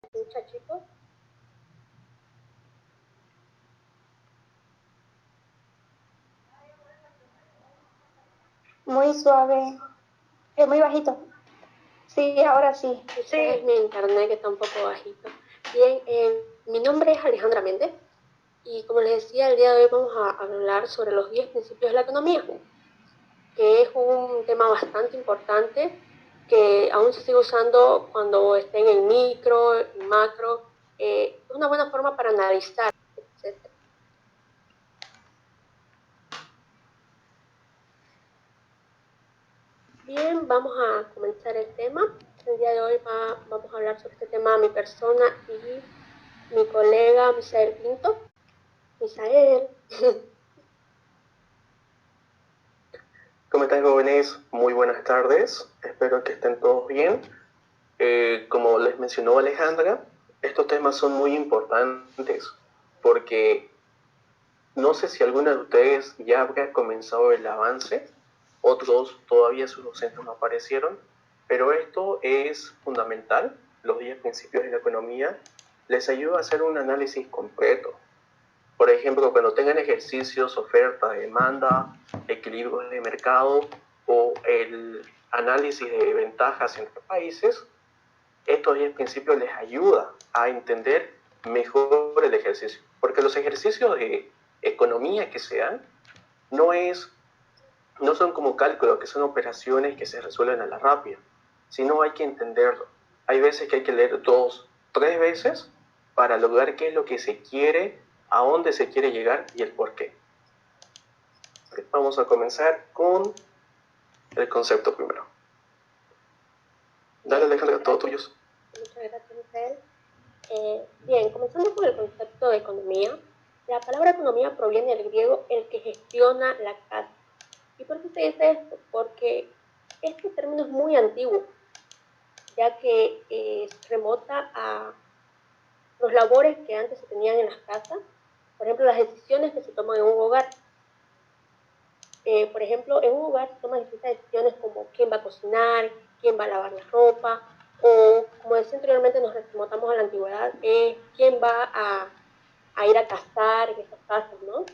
escucha, chicos? Muy suave, muy bajito. Sí, ahora sí. Sí, es mi internet que está un poco bajito. Bien, mi nombre es Alejandra Méndez y como les decía, el día de hoy vamos a hablar sobre los 10 principios de la economía, que es un tema bastante importante que aún se sigue usando cuando esté en el micro, el macro. Es una buena forma para analizar, etc. Bien, vamos a comenzar el tema. El día de hoy vamos a hablar sobre este tema mi persona y mi colega Misael Pinto. Misael. ¿Cómo están, jóvenes? Muy buenas tardes. Espero que estén todos bien. Como les mencionó Alejandra, estos temas son muy importantes porque no sé si alguno de ustedes ya habrá comenzado el avance, otros todavía sus docentes no aparecieron, pero esto es fundamental. Los 10 principios de la economía les ayuda a hacer un análisis completo. Por ejemplo, cuando tengan ejercicios, oferta, demanda, equilibrio de mercado o el análisis de ventajas entre países, estos 10 principios les ayuda a entender mejor el ejercicio. Porque los ejercicios de economía que se dan no son como cálculos, que son operaciones que se resuelven a la rápida, sino hay que entenderlo. Hay veces que hay que leer 2, 3 veces para lograr qué es lo que se quiere, a dónde se quiere llegar y el por qué. Vamos a comenzar con el concepto primero. Dale, Alejandra, todo tuyo. Muchas gracias, Misael. Bien, comenzando con el concepto de economía. La palabra economía proviene del griego el que gestiona la casa. ¿Y por qué se dice esto? Porque este término es muy antiguo, ya que remota a los labores que antes se tenían en las casas, por ejemplo, las decisiones que se toman en un hogar. Por ejemplo, en un hogar se toman distintas decisiones como quién va a cocinar, quién va a lavar la ropa, o como decía anteriormente, nos remontamos a la antigüedad, quién va a ir a cazar en esas casas, ¿no?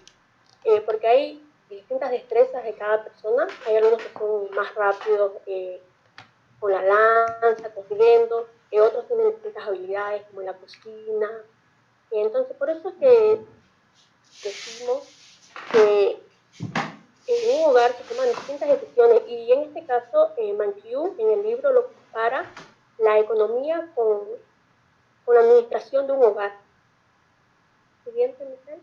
Porque hay distintas destrezas de cada persona, hay algunos que son más rápidos con la lanza, cosiendo, otros tienen distintas habilidades como en la cocina. Entonces, por eso es que decimos que en un hogar se toman distintas decisiones y en este caso Mankiw en el libro lo compara la economía con la administración de un hogar. Siguiente, Michelle.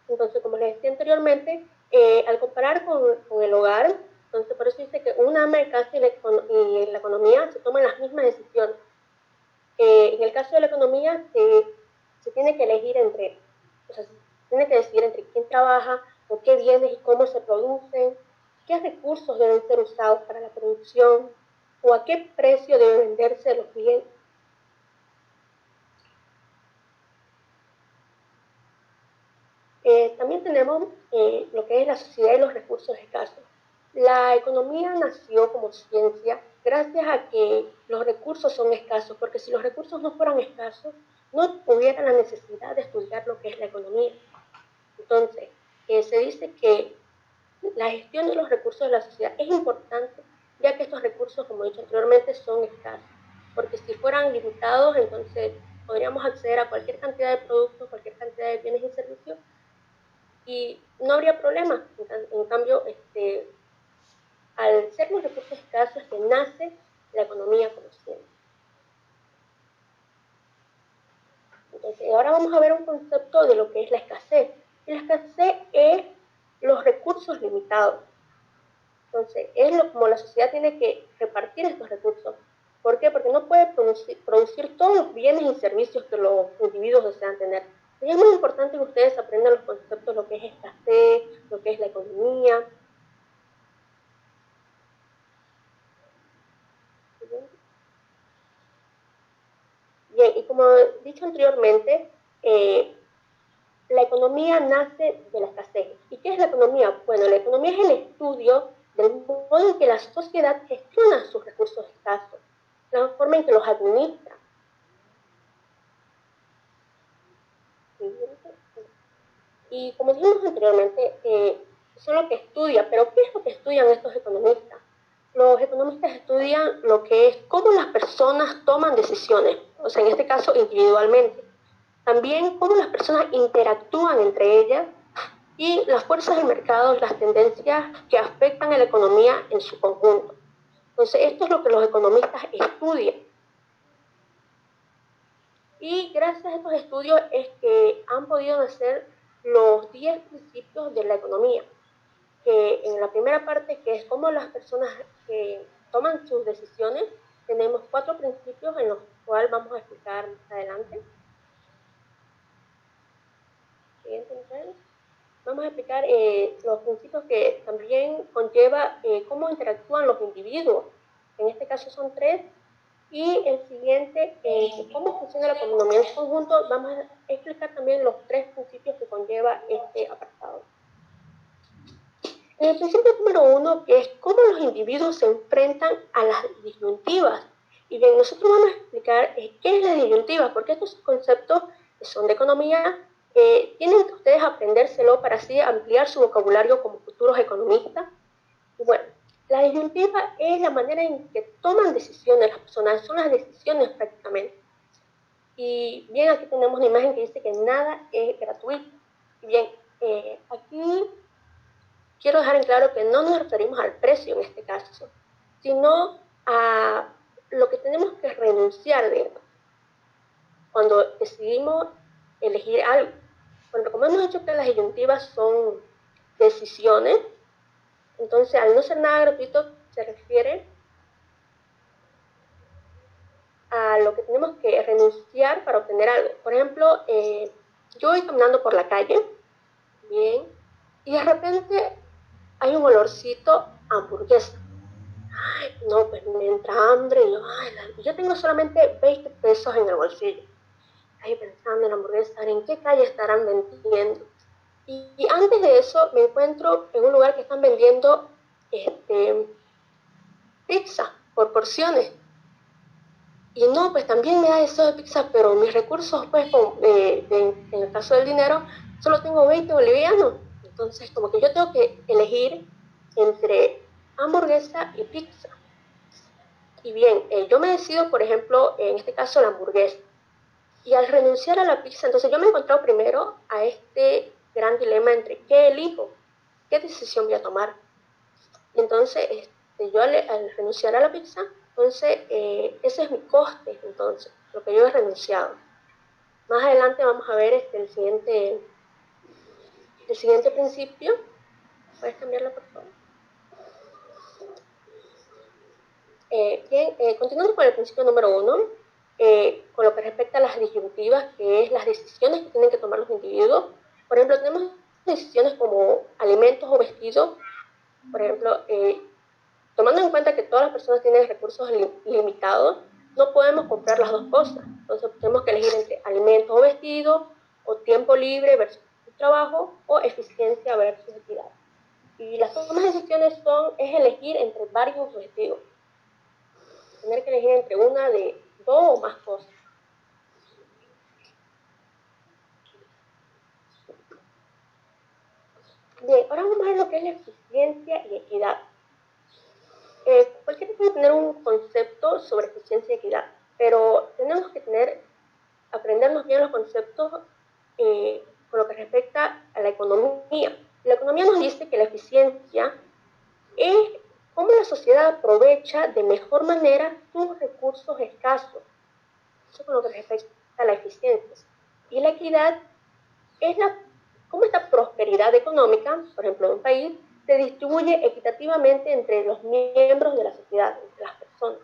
Entonces, como les decía anteriormente, al comparar con el hogar, entonces por eso dice que una ama de casa y la economía se toman las mismas decisiones. En el caso de la economía se tiene que elegir entre, o sea, se tiene que decidir entre quién trabaja, o qué bienes y cómo se producen, qué recursos deben ser usados para la producción, o a qué precio deben venderse los bienes. También tenemos lo que es la sociedad y los recursos escasos. La economía nació como ciencia gracias a que los recursos son escasos, porque si los recursos no fueran escasos, no hubiera la necesidad de estudiar lo que es la economía. Entonces, se dice que la gestión de los recursos de la sociedad es importante, ya que estos recursos, como he dicho anteriormente, son escasos, porque si fueran limitados, entonces podríamos acceder a cualquier cantidad de productos, cualquier cantidad de bienes y servicios, y no habría problema. En cambio, al ser los recursos escasos que nace la economía como ciencia. Entonces, ahora vamos a ver un concepto de lo que es la escasez. Y la escasez es los recursos limitados. Entonces, como la sociedad tiene que repartir estos recursos. ¿Por qué? Porque no puede producir todos los bienes y servicios que los individuos desean tener. Y es muy importante que ustedes aprendan los conceptos de lo que es escasez, lo que es la economía. Bien, y como he dicho anteriormente, la economía nace de la escasez. ¿Y qué es la economía? Bueno, la economía es el estudio del modo en que la sociedad gestiona sus recursos escasos. la forma en que los administra. Y como dijimos anteriormente, eso es lo que estudia, pero ¿qué es lo que estudian estos economistas? Los economistas estudian lo que es cómo las personas toman decisiones, o sea, en este caso individualmente. También cómo las personas interactúan entre ellas y las fuerzas del mercado, las tendencias que afectan a la economía en su conjunto. Entonces, esto es lo que los economistas estudian. Y gracias a estos estudios es que han podido nacer los 10 principios de la economía, que en la primera parte, que es cómo las personas toman sus decisiones, tenemos 4 principios en los cuales vamos a explicar más adelante. Vamos a explicar los principios que también conlleva cómo interactúan los individuos. En este caso son 3. Y el siguiente, cómo funciona la economía en conjunto. Vamos a explicar también los 3 principios que conlleva este apartado. El principio número 1, que es cómo los individuos se enfrentan a las disyuntivas. Y bien, nosotros vamos a explicar qué es la disyuntiva, porque estos conceptos que son de economía tienen que ustedes aprendérselo para así ampliar su vocabulario como futuros economistas. Y bueno, la disyuntiva es la manera en que toman decisiones las personas, son las decisiones prácticamente. Y bien, aquí tenemos una imagen que dice que nada es gratuito. Y bien, aquí quiero dejar en claro que no nos referimos al precio en este caso, sino a lo que tenemos que renunciar de esto cuando decidimos elegir algo. Bueno, como hemos dicho que las disyuntivas son decisiones, entonces al no ser nada gratuito se refiere a lo que tenemos que renunciar para obtener algo. Por ejemplo, yo voy caminando por la calle, bien, y de repente hay un olorcito a hamburguesa. Ay, no, pues me entra hambre y yo tengo solamente 20 pesos en el bolsillo. Ahí pensando en la hamburguesa, ¿en qué calle estarán vendiendo? Y antes de eso me encuentro en un lugar que están vendiendo pizza por porciones. Y no, pues también me da deseo de pizza, pero mis recursos, pues, en el caso del dinero, solo tengo 20 bolivianos. Entonces, como que yo tengo que elegir entre hamburguesa y pizza. Y bien, yo me decido, por ejemplo, en este caso, la hamburguesa. Y al renunciar a la pizza, entonces yo me he encontrado primero a este gran dilema entre qué elijo, qué decisión voy a tomar. Y entonces, yo al renunciar a la pizza, entonces ese es mi coste, entonces, lo que yo he renunciado. Más adelante vamos a ver el siguiente principio. ¿Puedes cambiarlo, por favor? Bien, continuando con el principio número 1, con lo que respecta a las disyuntivas, que es las decisiones que tienen que tomar los individuos. Por ejemplo, tenemos decisiones como alimentos o vestidos. Por ejemplo, tomando en cuenta que todas las personas tienen recursos limitados, no podemos comprar las dos cosas. Entonces tenemos que elegir entre alimentos o vestidos, o tiempo libre versus trabajo, o eficiencia versus equidad. Y las tomas de decisiones es elegir entre varios objetivos. Tener que elegir entre una de 2 o más cosas. Bien, ahora vamos a ver lo que es la eficiencia y equidad. Cualquiera puede tener un concepto sobre eficiencia y equidad, pero tenemos que aprendernos bien los conceptos con lo que respecta a la economía. La economía nos dice que la eficiencia es cómo la sociedad aprovecha de mejor manera sus recursos escasos. Eso con lo que respecta a la eficiencia. Y la equidad es cómo esta prosperidad económica, por ejemplo, de un país, se distribuye equitativamente entre los miembros de la sociedad, entre las personas.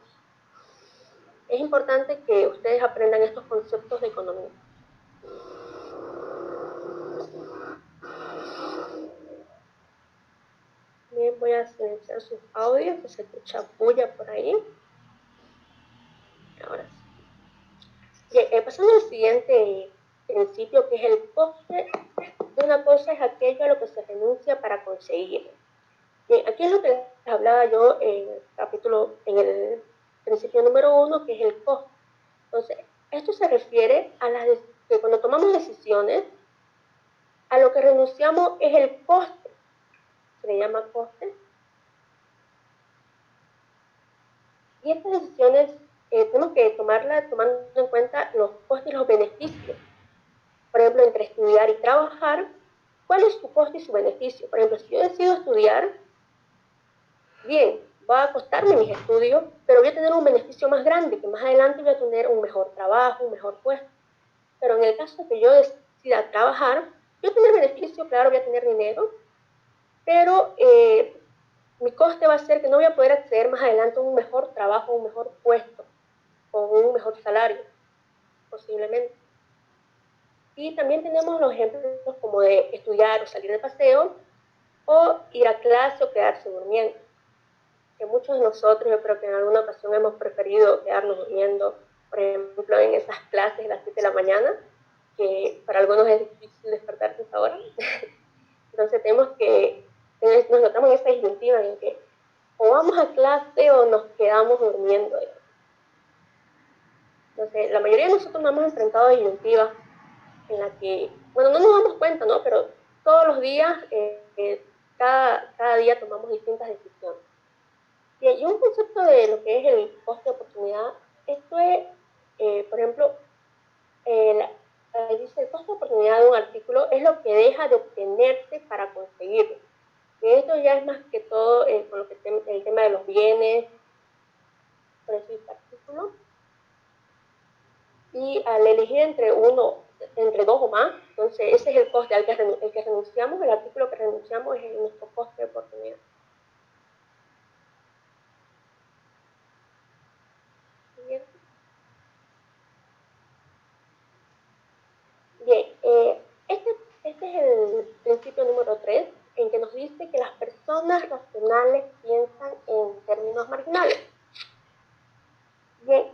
Es importante que ustedes aprendan estos conceptos de economía. Bien, voy a silenciar sus audios, que se escucha bulla por ahí. Ahora sí. Bien, pasando al siguiente principio, que es el coste de una cosa es aquello a lo que se renuncia para conseguir. Bien, aquí es lo que les hablaba yo en el principio número 1, que es el costo. Entonces, esto se refiere a que cuando tomamos decisiones, a lo que renunciamos es el coste, se le llama coste. Y estas decisiones tenemos que tomarlas tomando en cuenta los costes y los beneficios. Por ejemplo, entre estudiar y trabajar, ¿cuál es su coste y su beneficio? Por ejemplo, si yo decido estudiar, bien, va a costarme mis estudios, pero voy a tener un beneficio más grande, que más adelante voy a tener un mejor trabajo, un mejor puesto. Pero en el caso de que yo decida trabajar, voy a tener beneficio, claro, voy a tener dinero, pero mi coste va a ser que no voy a poder acceder más adelante a un mejor trabajo, un mejor puesto, o un mejor salario, posiblemente. Y también tenemos los ejemplos como de estudiar o salir de paseo, o ir a clase o quedarse durmiendo. Que muchos de nosotros, yo creo que en alguna ocasión hemos preferido quedarnos durmiendo, por ejemplo, en esas clases de las 7 de la mañana, que para algunos es difícil despertarse a esa hora. Entonces nos encontramos en esa disyuntiva en que o vamos a clase o nos quedamos durmiendo. Entonces, la mayoría de nosotros nos hemos enfrentado a disyuntivas en la que, bueno, no nos damos cuenta, ¿no? Pero todos los días, cada día tomamos distintas decisiones. Y un concepto de lo que es el coste de oportunidad, esto es, por ejemplo, dice el coste de oportunidad de un artículo es lo que deja de obtenerse para conseguirlo. Y esto ya es más que todo con lo que el tema de los bienes, por eso este artículo. Y al elegir entre dos o más, entonces ese es el coste al que renunciamos, el artículo que renunciamos es nuestro coste de oportunidad. Bien, este es el principio número 3, en que nos dice que las personas racionales piensan en términos marginales. Bien,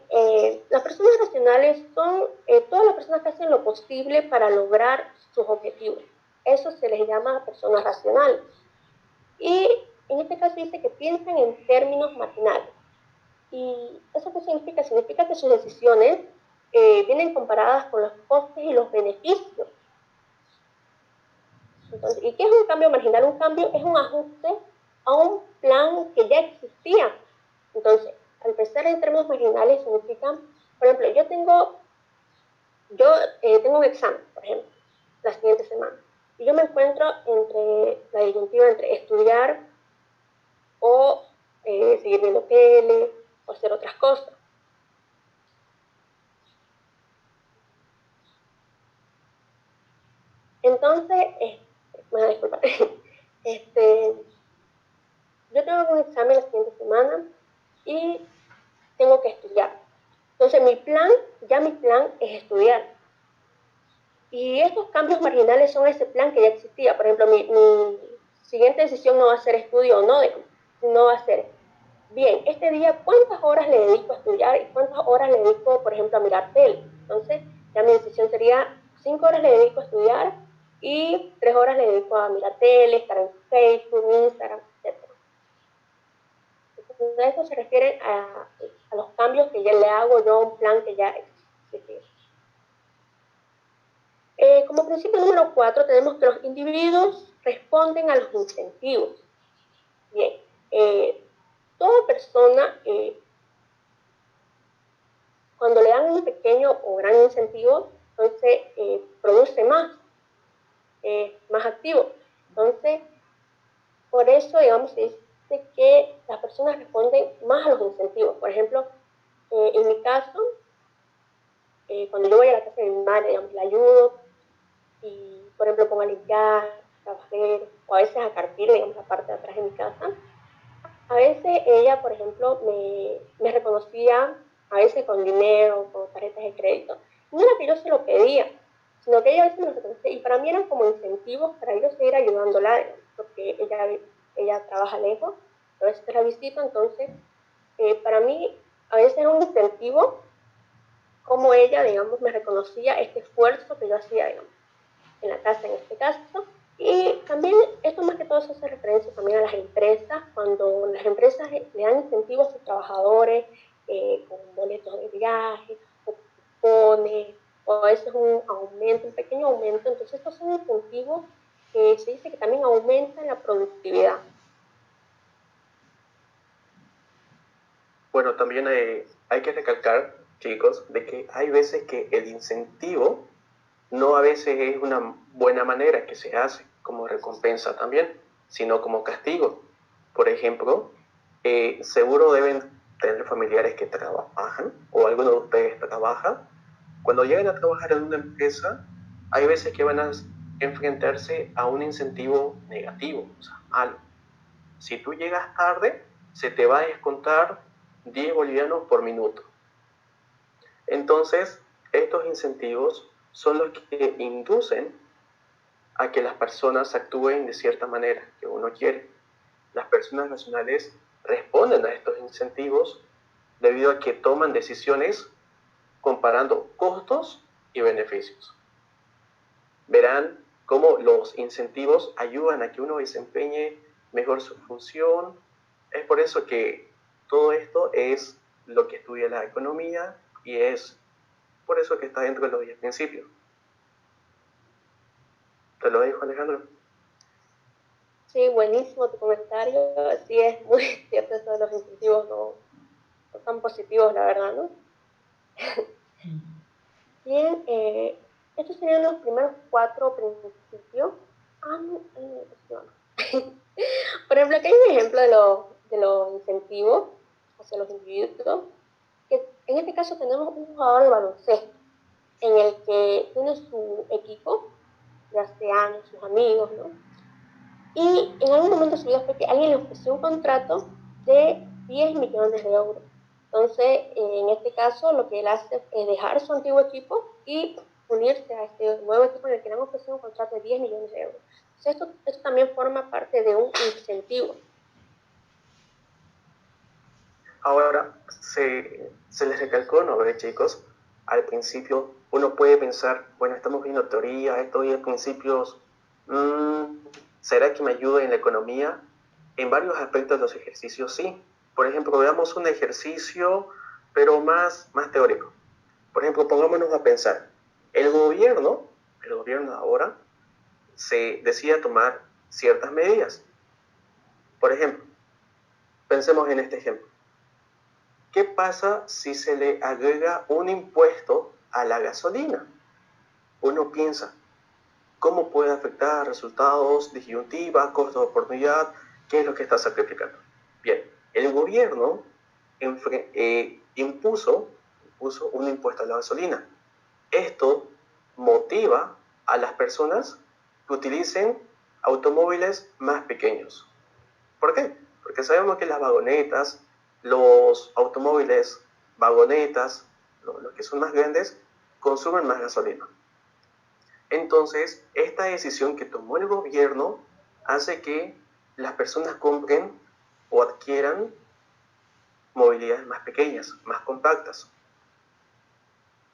las personas racionales son todas las personas que hacen lo posible para lograr sus objetivos. Eso se les llama personas racionales. Y en este caso dice que piensan en términos marginales. ¿Y eso qué significa? Significa que sus decisiones vienen comparadas con los costes y los beneficios. Entonces, ¿y qué es un cambio marginal? Un cambio es un ajuste a un plan que ya existía. Entonces, al pensar en términos marginales significa, por ejemplo, yo tengo un examen, por ejemplo, la siguiente semana, y yo me encuentro entre la disyuntiva entre estudiar o seguir viendo tele o hacer otras cosas. Entonces, me voy a disculpar. Yo tengo un examen la siguiente semana y tengo que estudiar. Entonces, mi plan es estudiar. Y estos cambios marginales son ese plan que ya existía. Por ejemplo, mi siguiente decisión no va a ser estudio o no, no va a ser, bien, este día, ¿cuántas horas le dedico a estudiar y cuántas horas le dedico, por ejemplo, a mirar tele? Entonces, ya mi decisión sería, 5 horas le dedico a estudiar y 3 horas le dedico a mirar tele, estar en Facebook, Instagram, etc. Entonces, eso se refiere a los cambios que ya le hago yo a un plan que ya existe. Como principio número 4 tenemos que los individuos responden a los incentivos. Bien, toda persona, cuando le dan un pequeño o gran incentivo, entonces produce más activo. Entonces, por eso, digamos, se dice que las personas responden más a los incentivos. Por ejemplo, en mi caso, cuando yo voy a la casa de mi madre, digamos, la ayudo y, por ejemplo, pongo a limpiar, a barrer, o a veces a carpir, digamos, la parte de atrás de mi casa. A veces ella, por ejemplo, me reconocía, a veces con dinero, con tarjetas de crédito. No era que yo se lo pedía, sino que ella a veces me lo reconocía. Y para mí eran como incentivos para yo seguir ayudándola, porque ella trabaja lejos, a veces la visito, entonces para mí a veces era un incentivo como ella, digamos, me reconocía este esfuerzo que yo hacía, digamos, en la casa en este caso. Y también esto más que todo se hace referencia también a las empresas, cuando las empresas le dan incentivos a sus trabajadores con boletos de viaje, o cupones, o a veces un aumento, un pequeño aumento. Entonces estos son incentivos que se dice que también aumentan la productividad. Bueno, también hay que recalcar, chicos, de que hay veces que el incentivo no a veces es una buena manera que se hace como recompensa también, sino como castigo. Por ejemplo, seguro deben tener familiares que trabajan o alguno de ustedes trabaja. Cuando llegan a trabajar en una empresa, hay veces que van a enfrentarse a un incentivo negativo, o sea, malo. Si tú llegas tarde, se te va a descontar 10 bolivianos por minuto. Entonces, estos incentivos son los que inducen a que las personas actúen de cierta manera que uno quiere. Las personas nacionales responden a estos incentivos debido a que toman decisiones comparando costos y beneficios. Verán cómo los incentivos ayudan a que uno desempeñe mejor su función. Es por eso que todo esto es lo que estudia la economía y es por eso que está dentro de los 10 principios. ¿Te lo dijo, Alejandro? Sí, buenísimo tu comentario. Sí, es muy cierto eso de los incentivos no tan positivos, la verdad, ¿no? Bien, estos serían los primeros 4 principios. No. Por ejemplo, aquí hay un ejemplo de los incentivos hacia los individuos, que en este caso tenemos un jugador de baloncesto, en el que tiene su equipo, ya sean sus amigos, ¿no? Y en algún momento de su vida fue que alguien le ofreció un contrato de 10 millones de euros. Entonces, en este caso, lo que él hace es dejar su antiguo equipo y unirse a este nuevo equipo en el que le han ofrecido un contrato de 10 millones de euros. Entonces, esto también forma parte de un incentivo. Ahora, se les recalcó, ¿no ve, chicos? Al principio uno puede pensar, bueno, estamos viendo teoría, estos 10 principios, ¿será que me ayuda en la economía? En varios aspectos de los ejercicios, sí. Por ejemplo, veamos un ejercicio, pero más teórico. Por ejemplo, pongámonos a pensar, el gobierno ahora se decide tomar ciertas medidas. Por ejemplo, pensemos en este ejemplo. ¿Qué pasa si se le agrega un impuesto a la gasolina? Uno piensa, ¿cómo puede afectar resultados, disyuntivas, costos de oportunidad? ¿Qué es lo que está sacrificando? Bien, el gobierno impuso un impuesto a la gasolina. Esto motiva a las personas que utilicen automóviles más pequeños. ¿Por qué? Porque sabemos que las vagonetas, los automóviles vagonetas, los que son más grandes, consumen más gasolina. Entonces, esta decisión que tomó el gobierno hace que las personas compren o adquieran movilidades más pequeñas, más compactas.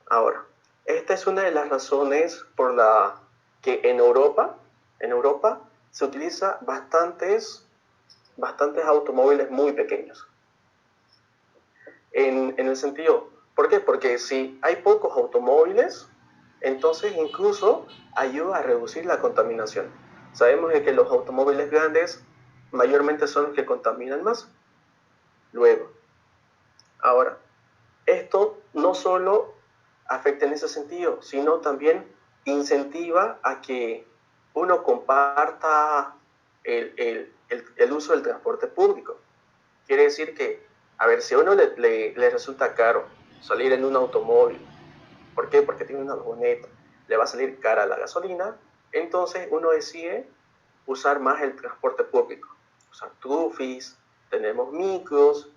Ahora, esta es una de las razones por la que en Europa se utiliza bastantes automóviles muy pequeños. En el sentido, ¿por qué? Porque si hay pocos automóviles, entonces incluso ayuda a reducir la contaminación. Sabemos que los automóviles grandes mayormente son los que contaminan más. Luego, ahora, esto no solo afecta en ese sentido, sino también incentiva a que uno comparta el uso del transporte público. Quiere decir que, a ver, si a uno le resulta caro salir en un automóvil, ¿por qué? Porque tiene una vagoneta, le va a salir cara la gasolina, entonces uno decide usar más el transporte público. Usar trufis, tenemos micros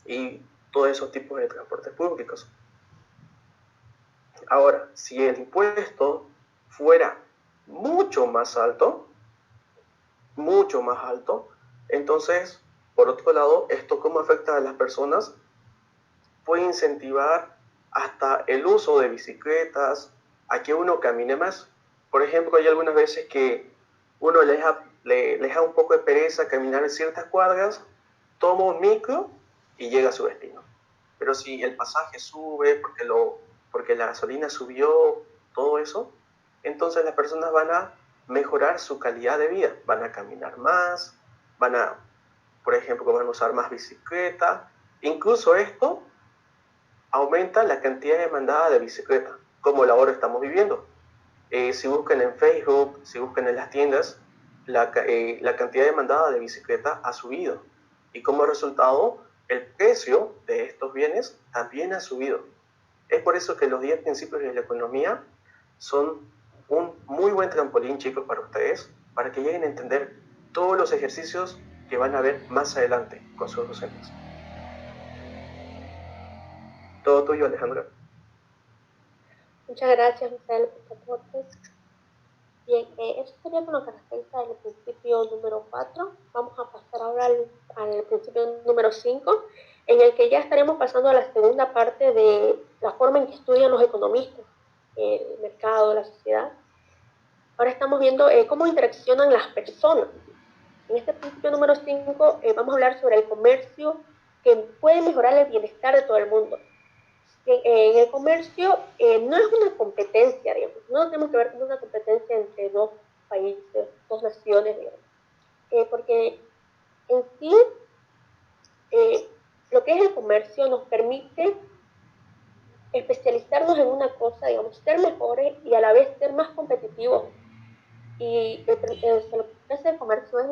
y todos esos tipos de transportes públicos. Ahora, si el impuesto fuera mucho más alto, entonces, por otro lado, ¿esto cómo afecta a las personas? Puede incentivar hasta el uso de bicicletas, a que uno camine más. Por ejemplo, hay algunas veces que uno le deja un poco de pereza caminar en ciertas cuadras, toma un micro y llega a su destino. Pero si el pasaje sube porque la gasolina subió, todo eso, entonces las personas van a mejorar su calidad de vida, van a caminar más, por ejemplo, van a usar más bicicleta. Incluso esto aumenta la cantidad demandada de bicicleta, como ahora estamos viviendo. Si buscan en Facebook, si buscan en las tiendas, la cantidad demandada de bicicleta ha subido. Y como resultado, el precio de estos bienes también ha subido. Es por eso que los 10 principios de la economía son un muy buen trampolín, chicos, para ustedes, para que lleguen a entender todos los ejercicios que van a ver más adelante con sus docentes. Todo tuyo, Alejandra. Muchas gracias, Misael, por tu aporte. Bien, eso sería con lo que respecta al principio número 4. Vamos a pasar ahora al principio número 5, en el que ya estaremos pasando a la segunda parte de la forma en que estudian los economistas el mercado, la sociedad. Ahora estamos viendo cómo interaccionan las personas. En este principio número 5 vamos a hablar sobre el comercio que puede mejorar el bienestar de todo el mundo. En el comercio no es una competencia, digamos, no tenemos que ver con una competencia entre dos países, dos naciones, digamos, porque en sí lo que es el comercio nos permite especializarnos en una cosa, digamos, ser mejores y a la vez ser más competitivos. Y lo que hace el comercio es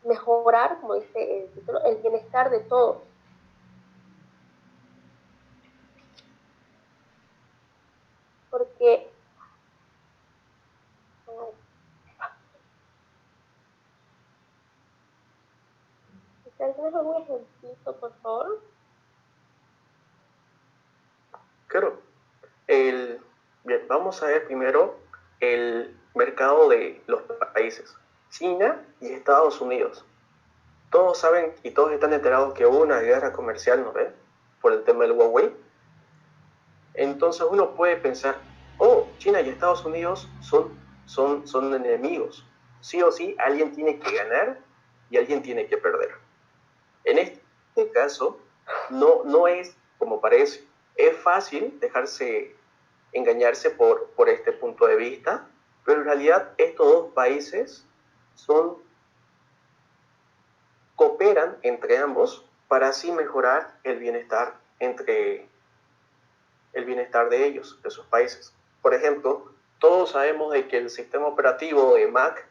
mejorar, como dice el título, el bienestar de todos. Porque ¿tienes algún ejemplito, por favor? Claro. Bien, vamos a ver primero el mercado de los países. China y Estados Unidos. Todos saben y todos están enterados que hubo una guerra comercial, ¿no ven? Por el tema del Huawei. Entonces uno puede pensar, oh, China y Estados Unidos son enemigos. Sí o sí, alguien tiene que ganar y alguien tiene que perder. En este caso, no es como parece. Es fácil dejarse engañarse por este punto de vista, pero en realidad estos dos países cooperan entre ambos para así mejorar el bienestar de ellos, de sus países. Por ejemplo, todos sabemos de que el sistema operativo de Mac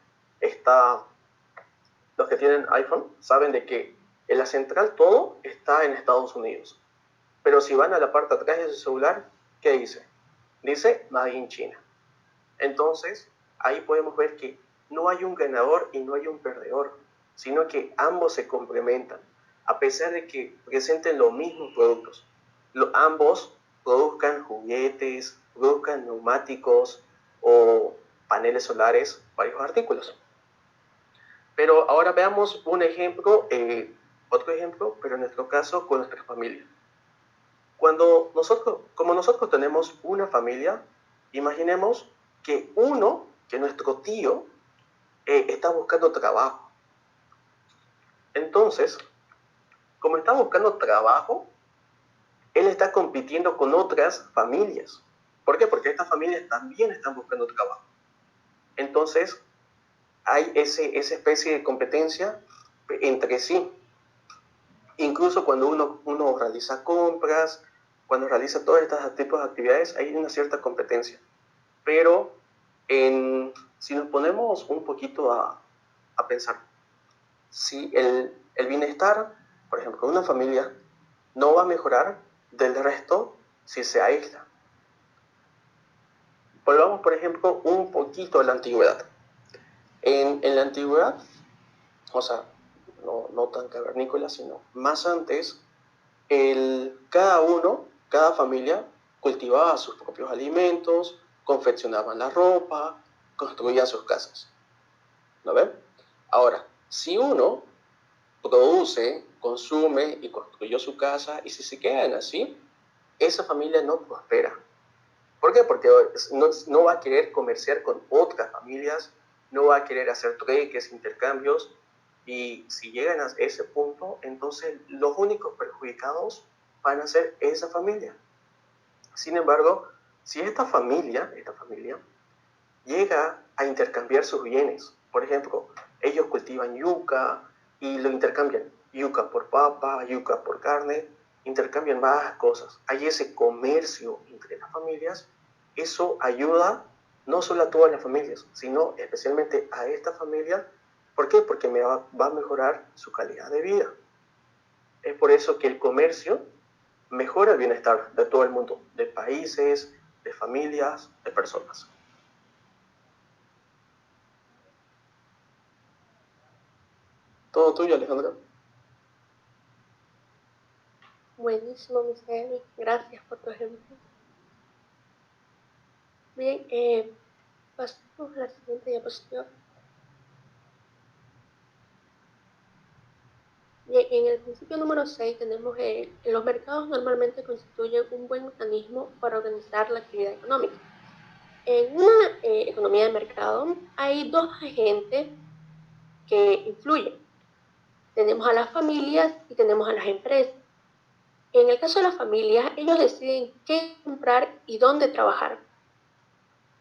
los que tienen iPhone saben de que en la central todo está en Estados Unidos. Pero si van a la parte de atrás de su celular, ¿qué dice? Dice Made in China. Entonces, ahí podemos ver que no hay un ganador y no hay un perdedor, sino que ambos se complementan, a pesar de que presenten los mismos productos. Ambos produzcan juguetes, produzcan neumáticos o paneles solares, varios artículos. Pero ahora veamos un ejemplo, otro ejemplo, pero en nuestro caso con nuestra familia. Como nosotros tenemos una familia, imaginemos que nuestro tío está buscando trabajo. Entonces, como está buscando trabajo, él está compitiendo con otras familias. ¿Por qué? Porque estas familias también están buscando trabajo. Entonces, hay esa especie de competencia entre sí. Incluso cuando uno realiza compras, cuando realiza todos estos tipos de actividades, hay una cierta competencia. Pero si nos ponemos un poquito a pensar, si el bienestar, por ejemplo, de una familia no va a mejorar del resto si se aísla. Volvamos, por ejemplo, un poquito a la antigüedad. En la antigüedad, o sea, no tan cavernícola, sino más antes, cada familia cultivaba sus propios alimentos, confeccionaban la ropa, construían sus casas. ¿Lo ven? Ahora, si uno produce, consume y construyó su casa, y si se quedan así, esa familia no prospera. ¿Por qué? Porque no va a querer comerciar con otras familias, no va a querer hacer trueques, intercambios, y si llegan a ese punto, entonces los únicos perjudicados van a ser esa familia. Sin embargo, si esta familia llega a intercambiar sus bienes, por ejemplo, ellos cultivan yuca y lo intercambian, yuca por papa, yuca por carne, intercambian más cosas. Hay ese comercio entre las familias, eso ayuda no solo a todas las familias, sino especialmente a esta familia. ¿Por qué? Porque va a mejorar su calidad de vida. Es por eso que el comercio mejora el bienestar de todo el mundo, de países, de familias, de personas. Todo tuyo, Alejandra. Buenísimo, Misael. Gracias por tu ejemplo. Bien, pasamos a la siguiente diapositiva. Bien, en el principio número 6 tenemos los mercados normalmente constituyen un buen mecanismo para organizar la actividad económica. En una economía de mercado hay dos agentes que influyen. Tenemos a las familias y tenemos a las empresas. En el caso de las familias, ellos deciden qué comprar y dónde trabajar.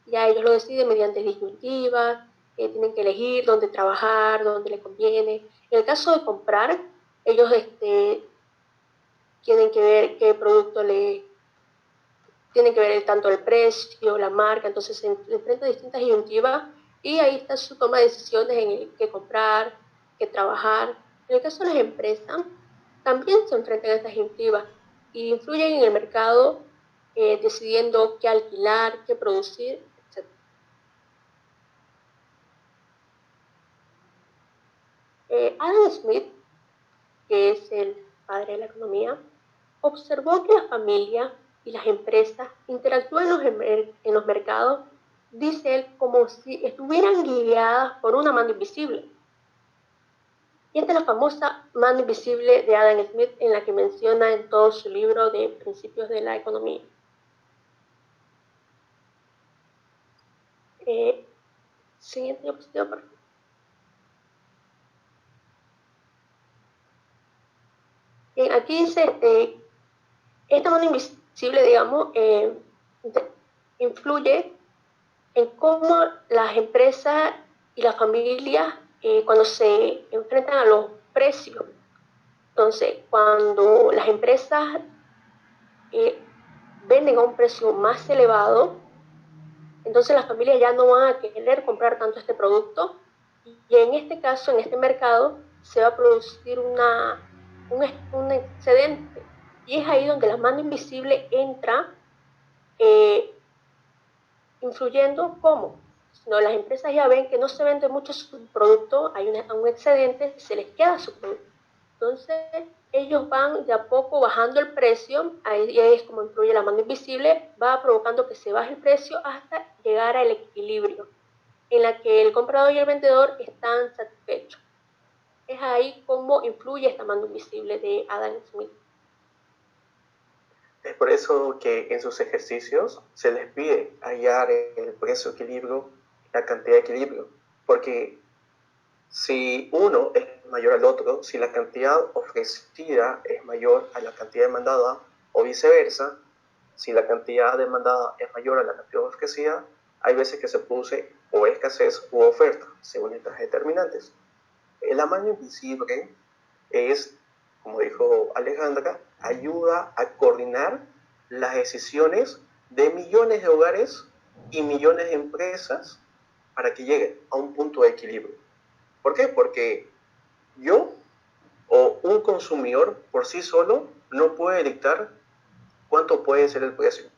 Ya ellos lo deciden mediante disyuntivas, tienen que elegir dónde trabajar, dónde les conviene. En el caso de comprar, ellos tienen que ver qué producto tienen que ver tanto el precio, la marca, entonces se enfrentan a distintas disyuntivas y ahí está su toma de decisiones en qué comprar, qué trabajar. En el caso de las empresas, también se enfrentan a estas disyuntivas y influyen en el mercado decidiendo qué alquilar, qué producir, etc. Adam Smith, que es el padre de la economía, observó que las familias y las empresas interactúan en los mercados, dice él, como si estuvieran guiadas por una mano invisible. Y esta es la famosa mano invisible de Adam Smith, en la que menciona en todo su libro de Principios de la Economía. Siguiente diapositiva, por favor. Bien, aquí dice, esta mano invisible, digamos, influye en cómo las empresas y las familias, cuando se enfrentan a los precios. Entonces, cuando las empresas venden a un precio más elevado, entonces las familias ya no van a querer comprar tanto este producto y en este caso, en este mercado, se va a producir un excedente. Y es ahí donde la mano invisible entra influyendo cómo. No, las empresas ya ven que no se vende mucho su producto, hay un excedente, se les queda su producto. Entonces, ellos van de a poco bajando el precio, ahí es como influye la mano invisible, va provocando que se baje el precio hasta llegar al equilibrio, en la que el comprador y el vendedor están satisfechos. Es ahí como influye esta mano invisible de Adam Smith. Es por eso que en sus ejercicios se les pide hallar el precio equilibrio, la cantidad de equilibrio, porque si uno es mayor al otro, si la cantidad ofrecida es mayor a la cantidad demandada o viceversa, si la cantidad demandada es mayor a la cantidad ofrecida, hay veces que se produce o escasez u oferta, según estas determinantes. La mano invisible es, como dijo Alejandra, ayuda a coordinar las decisiones de millones de hogares y millones de empresas para que lleguen a un punto de equilibrio. ¿Por qué? Porque yo o un consumidor por sí solo no puede dictar cuánto puede ser el precio.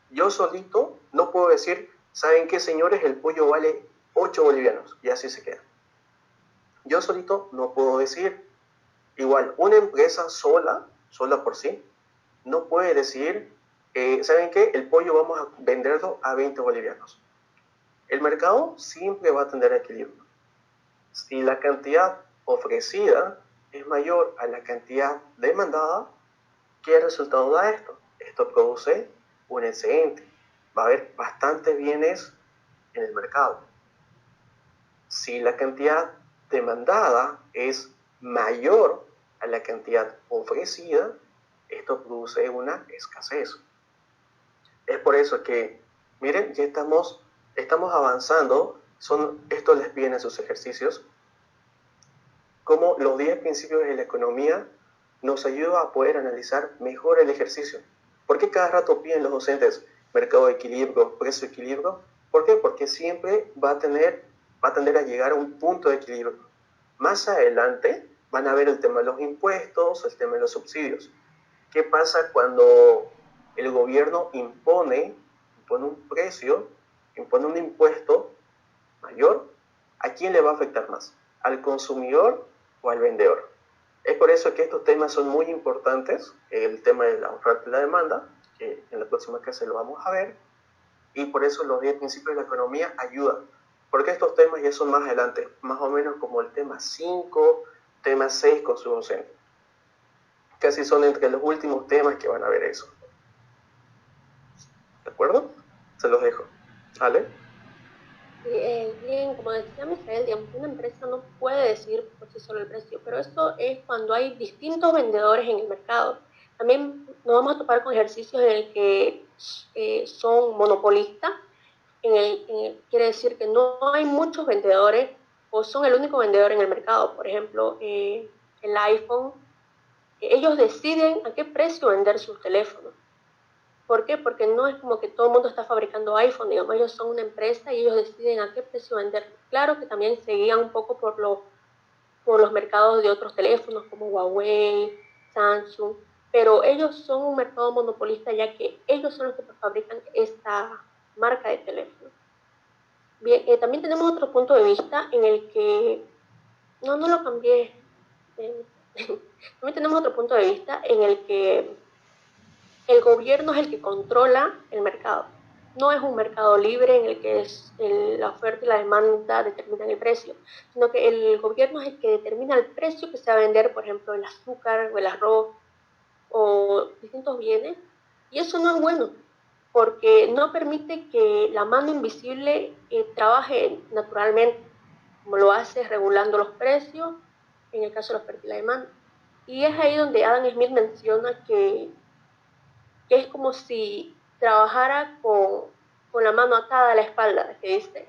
Yo solito no puedo decir, ¿saben qué, señores? El pollo vale 8 bolivianos y así se queda. Yo solito no puedo decir. Igual, una empresa sola por sí, no puede decir, ¿saben qué? El pollo vamos a venderlo a 20 bolivianos. El mercado siempre va a tener equilibrio. Si la cantidad ofrecida es mayor a la cantidad demandada, ¿qué resultado da esto? Esto produce un excedente. Va a haber bastantes bienes en el mercado. Si la cantidad demandada es mayor a la cantidad ofrecida, esto produce una escasez. Es por eso que, miren, ya estamos avanzando, esto les piden en sus ejercicios, como los 10 principios de la economía nos ayuda a poder analizar mejor el ejercicio. ¿Por qué cada rato piden los docentes mercado de equilibrio, precio de equilibrio? ¿Por qué? Porque siempre va a tender a llegar a un punto de equilibrio. Más adelante van a ver el tema de los impuestos, el tema de los subsidios. ¿Qué pasa cuando el gobierno impone un precio, impone un impuesto mayor? ¿A quién le va a afectar más? ¿Al consumidor o al vendedor? Es por eso que estos temas son muy importantes, el tema de la oferta y la demanda, que en la próxima clase lo vamos a ver, y por eso los 10 principios de la economía ayudan, porque estos temas ya son más adelante, más o menos como el tema 5, tema 6 con su docente. Casi son entre los últimos temas que van a ver eso. ¿De acuerdo? Se los dejo. ¿Vale? Bien, como decía Misael, digamos, una empresa no puede decidir por sí solo el precio, pero eso es cuando hay distintos vendedores en el mercado. También nos vamos a topar con ejercicios en el que son monopolistas, quiere decir que no hay muchos vendedores o son el único vendedor en el mercado. Por ejemplo, el iPhone, ellos deciden a qué precio vender sus teléfonos. ¿Por qué? Porque no es como que todo el mundo está fabricando iPhone, digamos, ellos son una empresa y ellos deciden a qué precio vender. Claro que también se guían un poco por los mercados de otros teléfonos como Huawei, Samsung, pero ellos son un mercado monopolista ya que ellos son los que fabrican esta marca de teléfono. Bien, también tenemos otro punto de vista en el que, no lo cambié, también tenemos otro punto de vista en el que el gobierno es el que controla el mercado. No es un mercado libre en el que la oferta y la demanda determinan el precio, sino que el gobierno es el que determina el precio que se va a vender, por ejemplo, el azúcar o el arroz o distintos bienes. Y eso no es bueno, porque no permite que la mano invisible trabaje naturalmente, como lo hace regulando los precios, en el caso de la oferta y la demanda. Y es ahí donde Adam Smith menciona que es como si trabajara con la mano atada a la espalda, que dice.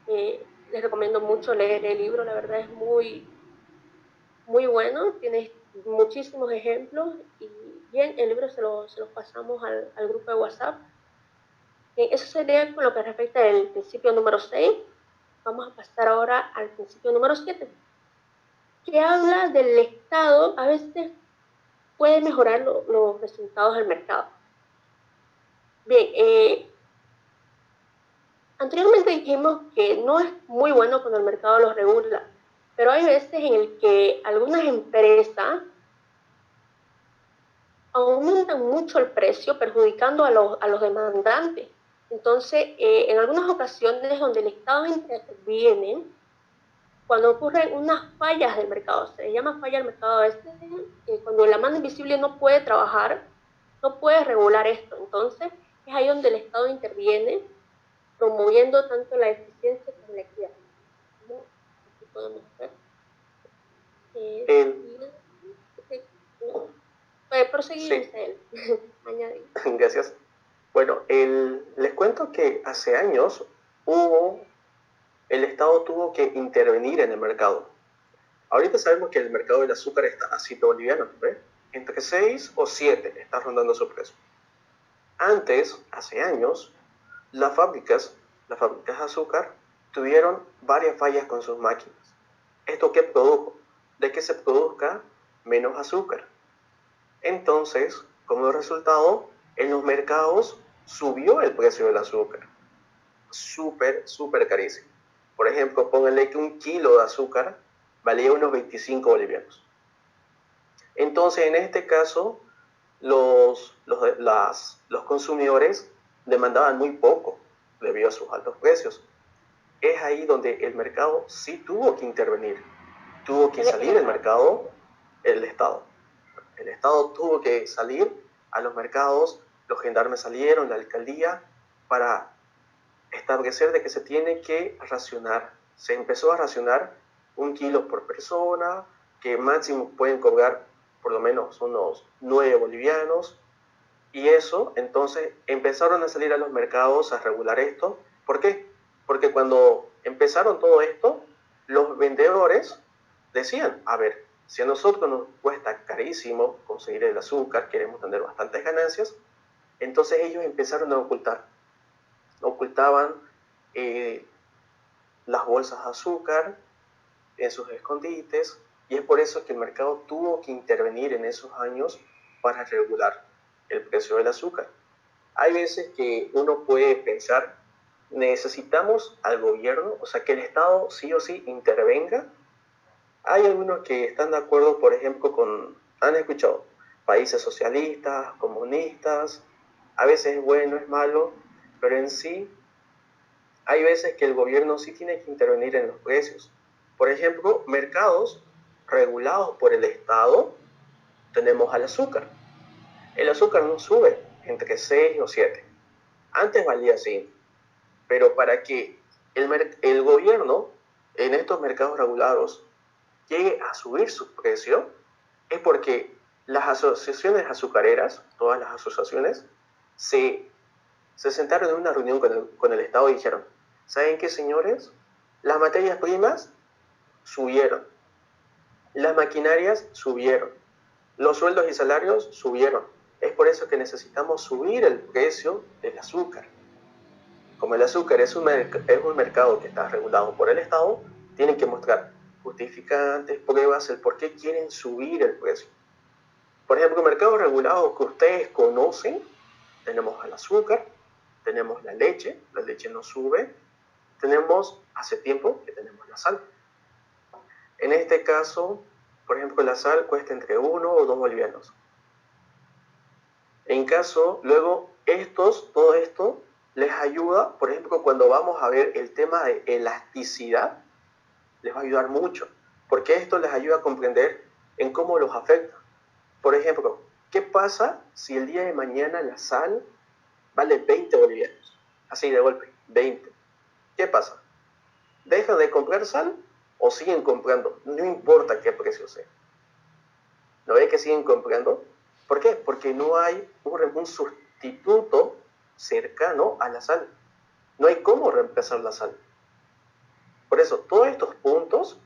Les recomiendo mucho leer el libro, la verdad es muy, muy bueno, tiene muchísimos ejemplos y bien, el libro se los pasamos al grupo de WhatsApp. Eso sería con lo que respecta al principio número 6. Vamos a pasar ahora al principio número 7, que habla del Estado, a veces puede mejorar los resultados del mercado. Bien, anteriormente dijimos que no es muy bueno cuando el mercado los regula, pero hay veces en el que algunas empresas aumentan mucho el precio, perjudicando a los demandantes. Entonces, en algunas ocasiones donde el Estado interviene, cuando ocurren unas fallas del mercado, se le llama falla del mercado a veces, cuando la mano invisible no puede trabajar, no puede regular esto. Entonces, es ahí donde el Estado interviene, promoviendo tanto la eficiencia como la equidad. Como aquí podemos ver. Puede proseguir, sí. Añadir. Gracias. Bueno, les cuento que hace años el Estado tuvo que intervenir en el mercado. Ahorita sabemos que el mercado del azúcar está así boliviano, ¿ves? Entre 6 o 7 está rondando su precio. Antes, hace años, las fábricas de azúcar tuvieron varias fallas con sus máquinas. ¿Esto qué produjo? De que se produzca menos azúcar. Entonces, como resultado, en los mercados subió el precio del azúcar. Súper carísimo. Por ejemplo, pónganle que un kilo de azúcar valía unos 25 bolivianos. Entonces, en este caso, los consumidores demandaban muy poco debido a sus altos precios. Es ahí donde el mercado sí tuvo que intervenir. Tuvo que salir del mercado el Estado. El Estado tuvo que salir a los mercados, los gendarmes salieron, la alcaldía, para establecer de que se tiene que racionar. Se empezó a racionar 1 kilo por persona, que máximo pueden cobrar por lo menos unos 9 bolivianos, y eso, entonces empezaron a salir a los mercados a regular esto. ¿Por qué? Porque cuando empezaron todo esto, los vendedores decían, a ver, si a nosotros nos cuesta carísimo conseguir el azúcar, queremos tener bastantes ganancias, entonces ellos empezaron a ocultaban las bolsas de azúcar en sus escondites, y es por eso que el mercado tuvo que intervenir en esos años para regular el precio del azúcar. Hay veces que uno puede pensar, necesitamos al gobierno, o sea, que el Estado sí o sí intervenga. Hay algunos que están de acuerdo, por ejemplo, han escuchado, países socialistas, comunistas, a veces es bueno, es malo, pero en sí hay veces que el gobierno sí tiene que intervenir en los precios. Por ejemplo, mercados regulados por el Estado, tenemos al azúcar. El azúcar no sube entre 6 o 7. Antes valía 5. Pero para que el gobierno en estos mercados regulados llegue a subir su precio, es porque las asociaciones azucareras, todas las asociaciones, se sentaron en una reunión con el Estado y dijeron, ¿saben qué, señores? Las materias primas subieron, las maquinarias subieron, los sueldos y salarios subieron. Es por eso que necesitamos subir el precio del azúcar. Como el azúcar es un mercado que está regulado por el Estado, tienen que mostrar justificantes, pruebas, el por qué quieren subir el precio. Por ejemplo, mercados regulados que ustedes conocen, tenemos el azúcar, tenemos la leche no sube, tenemos hace tiempo que tenemos la sal. En este caso, por ejemplo, la sal cuesta entre 1 o 2 bolivianos. En caso, luego, todo esto les ayuda, por ejemplo, cuando vamos a ver el tema de elasticidad, les va a ayudar mucho, porque esto les ayuda a comprender en cómo los afecta. Por ejemplo, ¿qué pasa si el día de mañana la sal vale 20 bolivianos? Así de golpe, 20. ¿Qué pasa? ¿Dejan de comprar sal o siguen comprando? No importa qué precio sea. ¿No ve que siguen comprando? ¿Por qué? Porque no hay un sustituto cercano a la sal. No hay cómo reemplazar la sal. Por eso, todos estos puntos,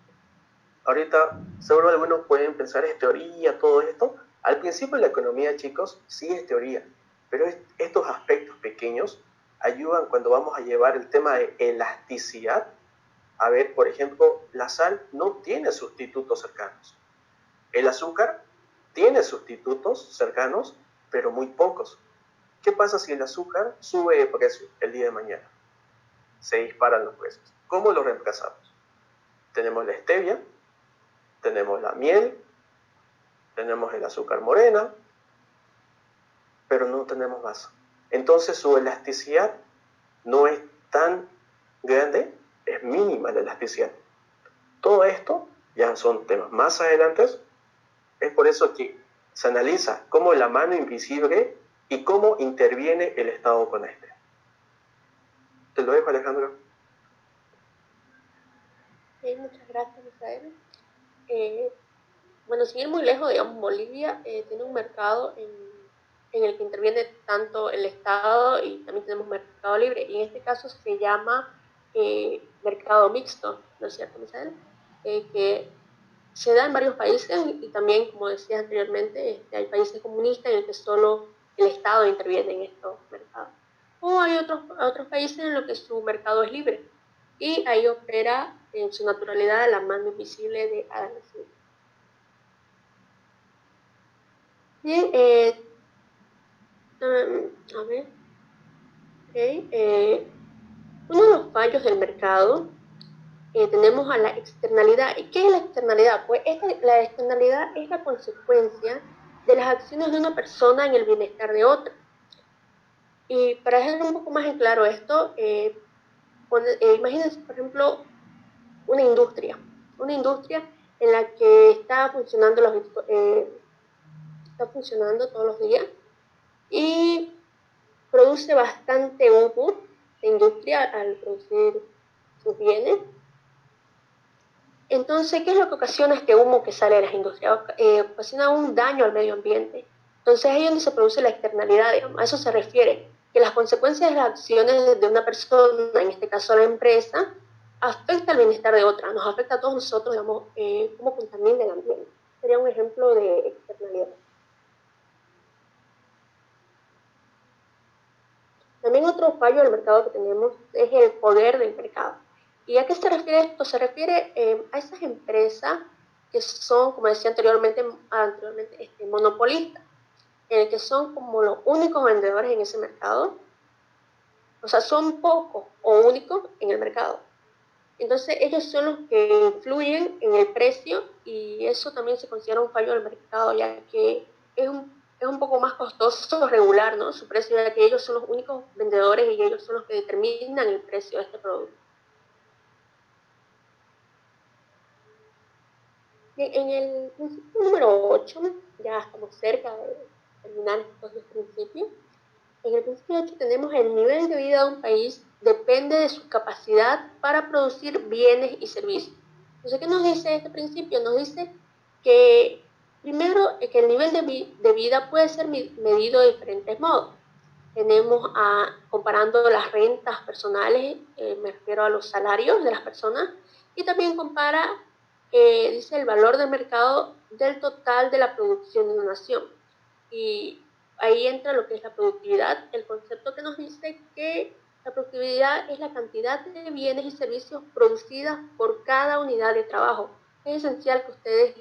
ahorita seguro algunos pueden pensar es teoría, todo esto. Al principio la economía, chicos, sí es teoría, pero estos aspectos pequeños ayudan cuando vamos a llevar el tema de elasticidad. A ver, por ejemplo, la sal no tiene sustitutos cercanos. El azúcar tiene sustitutos cercanos, pero muy pocos. ¿Qué pasa si el azúcar sube de precio el día de mañana? Se disparan los precios. ¿Cómo lo reemplazamos? Tenemos la stevia, tenemos la miel, tenemos el azúcar morena, pero no tenemos más. Entonces su elasticidad no es tan grande, es mínima la elasticidad. Todo esto ya son temas más adelantes. Es por eso que se analiza cómo la mano invisible y cómo interviene el Estado con este. Te lo dejo, Alejandro. Muchas gracias, Misael. Bueno, sin ir muy lejos, digamos, Bolivia tiene un mercado en el que interviene tanto el Estado y también tenemos mercado libre. Y en este caso se llama mercado mixto, ¿no es cierto, Misael? Que se da en varios países y también, como decías anteriormente, hay países comunistas en los que solo el Estado interviene en estos mercados. O hay otros países en los que su mercado es libre y ahí opera en su naturalidad la mano invisible de Adam Smith. Bien, a ver, uno de los fallos del mercado tenemos a la externalidad. ¿Y qué es la externalidad? Pues la externalidad es la consecuencia de las acciones de una persona en el bienestar de otra. Y para dejar un poco más en claro esto, imagínense, por ejemplo, una industria en la que está funcionando todos los días y produce bastante humo la industria al producir sus bienes. Entonces, ¿qué es lo que ocasiona este humo que sale de las industrias? Ocasiona un daño al medio ambiente. Entonces, ahí es donde se produce la externalidad, digamos. A eso se refiere, que las consecuencias de las acciones de una persona, en este caso la empresa, afecta al bienestar de otra, nos afecta a todos nosotros, digamos, cómo contamina el ambiente. Sería un ejemplo de externalidad. También otro fallo del mercado que tenemos es el poder del mercado. ¿Y a qué se refiere esto? Se refiere a esas empresas que son, como decía anteriormente monopolistas, en el que son como los únicos vendedores en ese mercado. O sea, son pocos o únicos en el mercado. Entonces, ellos son los que influyen en el precio y eso también se considera un fallo del mercado, ya que es un poco más costoso regular, ¿no?, su precio, ya que ellos son los únicos vendedores y ellos son los que determinan el precio de este producto. En el principio número 8, ya estamos cerca de terminar estos dos principios. En el principio 8 tenemos el nivel de vida de un país depende de su capacidad para producir bienes y servicios. Entonces, ¿qué nos dice este principio? Nos dice que primero que el nivel de vida puede ser medido de diferentes modos. Tenemos comparando las rentas personales, me refiero a los salarios de las personas, y también compara, dice, el valor de mercado del total de la producción de una nación. Y ahí entra lo que es la productividad, el concepto que nos dice que la productividad es la cantidad de bienes y servicios producidas por cada unidad de trabajo. Es esencial que ustedes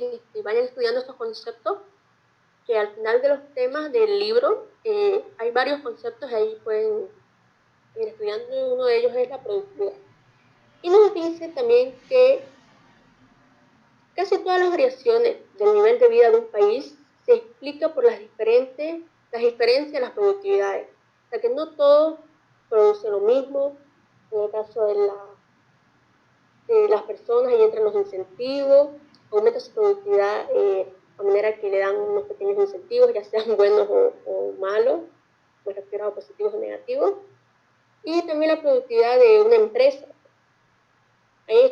vayan estudiando estos conceptos, que al final de los temas del libro hay varios conceptos y ahí pueden ir estudiando, y uno de ellos es la productividad. Y nos dice también que casi todas las variaciones del nivel de vida de un país se explica por las diferencias en las productividades. O sea que no todos producen lo mismo. En el caso de las personas, ahí entran los incentivos, aumenta su productividad de manera que le dan unos pequeños incentivos, ya sean buenos o malos, me refiero a positivos o negativos. Y también la productividad de una empresa. Ahí es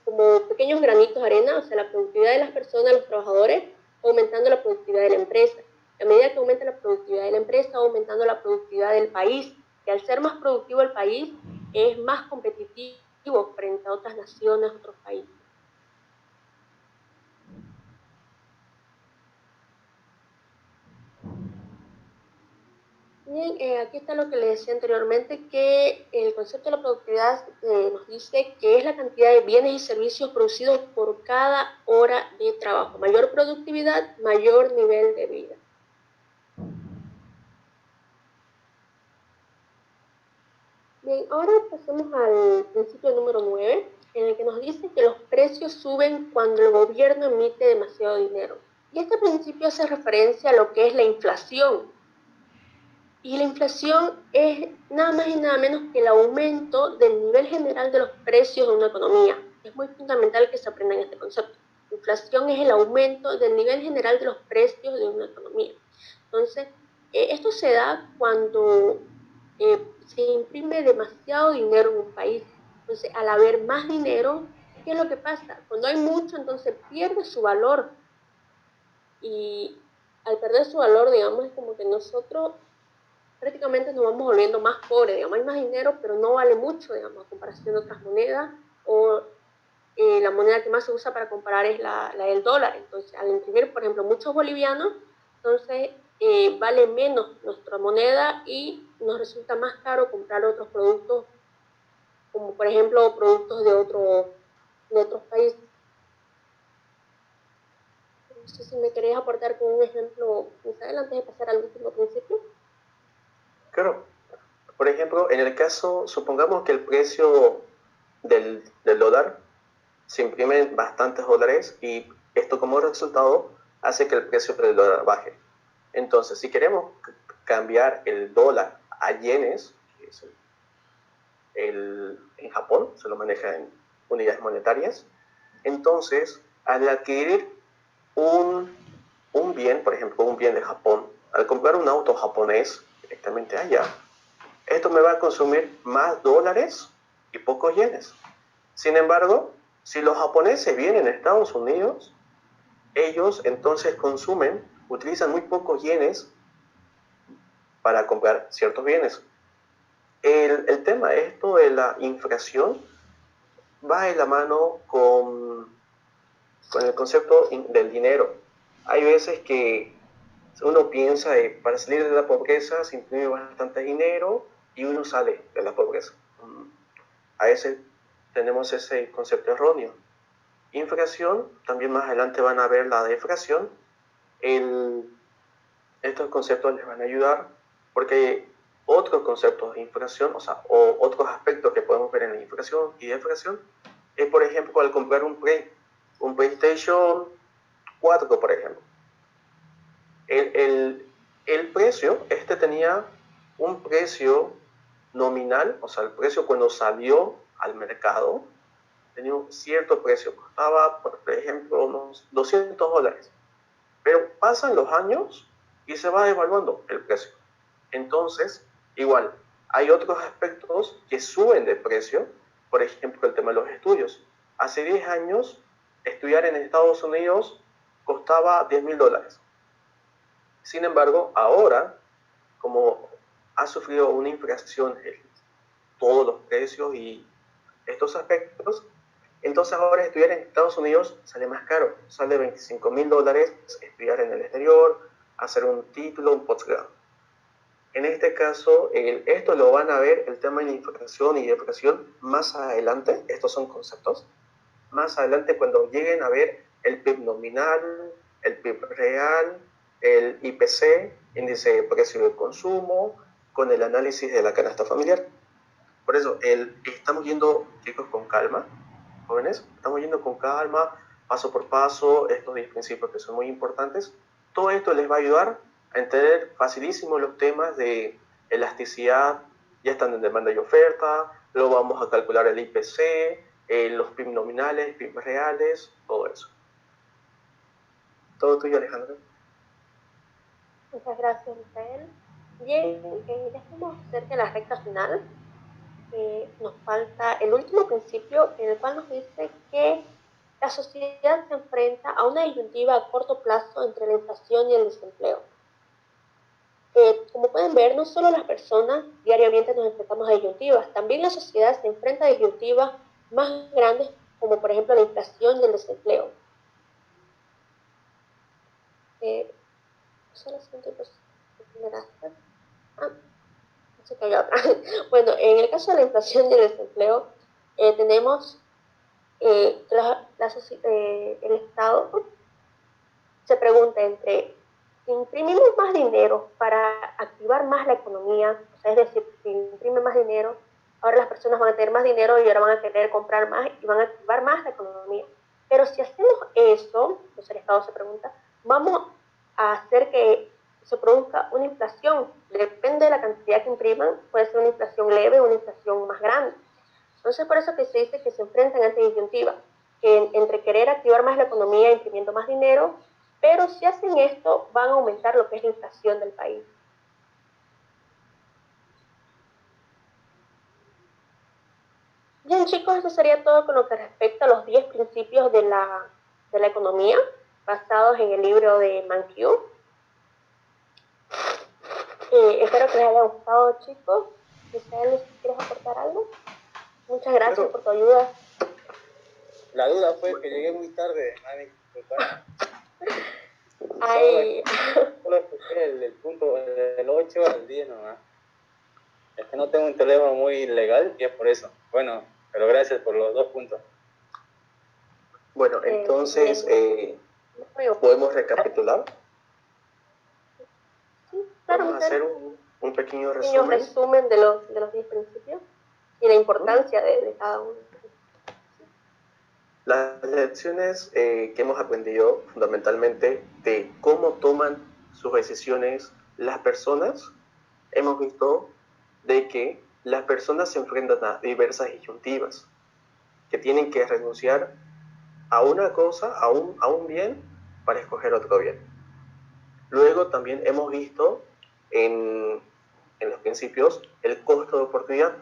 como pequeños granitos de arena, o sea, la productividad de las personas, los trabajadores, aumentando la productividad de la empresa. A medida que aumenta la productividad de la empresa, aumentando la productividad del país, que al ser más productivo el país, es más competitivo frente a otras naciones, otros países. Bien, aquí está lo que les decía anteriormente, que el concepto de la productividad nos dice que es la cantidad de bienes y servicios producidos por cada hora de trabajo. Mayor productividad, mayor nivel de vida. Bien, ahora pasemos al principio número 9, en el que nos dice que los precios suben cuando el gobierno emite demasiado dinero. Y este principio hace referencia a lo que es la inflación. Y la inflación es nada más y nada menos que el aumento del nivel general de los precios de una economía. Es muy fundamental que se aprendan este concepto. La inflación es el aumento del nivel general de los precios de una economía. Entonces, esto se da cuando se imprime demasiado dinero en un país. Entonces, al haber más dinero, ¿qué es lo que pasa? Cuando hay mucho, entonces pierde su valor. Y al perder su valor, digamos, es como que nosotros prácticamente nos vamos volviendo más pobres, digamos, hay más dinero, pero no vale mucho, digamos, a comparación de otras monedas, o la moneda que más se usa para comparar es la del dólar. Entonces, al imprimir, por ejemplo, muchos bolivianos, entonces vale menos nuestra moneda y nos resulta más caro comprar otros productos, como por ejemplo productos de otros países. No sé si me queréis aportar con un ejemplo más adelante de pasar al último principio. Claro. Por ejemplo, en el caso, supongamos que el precio del dólar se imprimen bastantes dólares y esto como resultado hace que el precio del dólar baje. Entonces, si queremos cambiar el dólar a yenes, que es en Japón se lo maneja en unidades monetarias, entonces al adquirir un bien, por ejemplo, un bien de Japón, al comprar un auto japonés directamente allá, esto me va a consumir más dólares y pocos yenes. Sin embargo, Si los japoneses vienen a Estados Unidos, ellos entonces utilizan muy pocos yenes para comprar ciertos bienes. El tema, esto de la inflación, va de la mano con el concepto del dinero. Hay veces que uno piensa para salir de la pobreza se imprime bastante dinero y uno sale de la pobreza. A veces tenemos ese concepto erróneo. Inflación, también más adelante van a ver la deflación. Estos conceptos les van a ayudar porque otros conceptos de inflación, o otros aspectos que podemos ver en la inflación y deflación, es por ejemplo al comprar un PlayStation 4, por ejemplo. El precio, tenía un precio nominal, el precio cuando salió al mercado, tenía un cierto precio, costaba, por ejemplo, unos $200. Pero pasan los años y se va devaluando el precio. Entonces, igual, hay otros aspectos que suben de precio, por ejemplo, el tema de los estudios. Hace 10 años, estudiar en Estados Unidos costaba $10.000. Sin embargo, ahora, como ha sufrido una inflación en todos los precios y estos aspectos, entonces ahora estudiar en Estados Unidos sale más caro, sale $25.000 estudiar en el exterior, hacer un título, un postgrado. En este caso, esto lo van a ver, el tema de inflación y deflación, más adelante. Estos son conceptos. Más adelante, cuando lleguen a ver el PIB nominal, el PIB real, el IPC, índice de precio de consumo, con el análisis de la canasta familiar. Por eso, estamos yendo, chicos, con calma, jóvenes, estamos yendo con calma, paso por paso, estos 10 principios que son muy importantes. Todo esto les va a ayudar a entender facilísimo los temas de elasticidad, ya están en demanda y oferta, luego vamos a calcular el IPC, los PIB nominales, PIB reales, todo eso. Todo tuyo, Alejandro. Muchas gracias, Misael. Bien, ya estamos cerca de la recta final. Nos falta el último principio, en el cual nos dice que la sociedad se enfrenta a una disyuntiva a corto plazo entre la inflación y el desempleo. Como pueden ver, no solo las personas diariamente nos enfrentamos a disyuntivas, también la sociedad se enfrenta a disyuntivas más grandes, como por ejemplo la inflación y el desempleo. Bueno, en el caso de la inflación y el desempleo, tenemos el Estado se pregunta entre si imprimimos más dinero para activar más la economía, o sea, es decir, si imprime más dinero, ahora las personas van a tener más dinero y ahora van a querer comprar más y van a activar más la economía. Pero si hacemos eso, entonces el Estado se pregunta, vamos a hacer que se produzca una inflación. Depende de la cantidad que impriman, puede ser una inflación leve o una inflación más grande. Entonces, por eso que se dice que se enfrentan a esta disyuntiva, que entre querer activar más la economía imprimiendo más dinero, pero si hacen esto, van a aumentar lo que es la inflación del país. Bien, chicos, eso sería todo con lo que respecta a los 10 principios de la economía, basados en el libro de Mankiw. Espero que les haya gustado, chicos. Misael, si quieres aportar algo. Muchas gracias por tu ayuda. La duda fue que llegué muy tarde, Solo escuché el punto del 8 al 10 nomás. Es que no tengo un teléfono muy legal y es por eso. Bueno, pero gracias por los 2 puntos. Bueno, entonces, ¿podemos recapitular? Sí, claro. Vamos a hacer un pequeño resumen. Resumen de los 10 principios y la importancia de cada uno. Las lecciones que hemos aprendido fundamentalmente de cómo toman sus decisiones las personas, hemos visto de que las personas se enfrentan a diversas disyuntivas, que tienen que renunciar a una cosa, a un bien, para escoger otro bien. Luego también hemos visto en los principios el costo de oportunidad.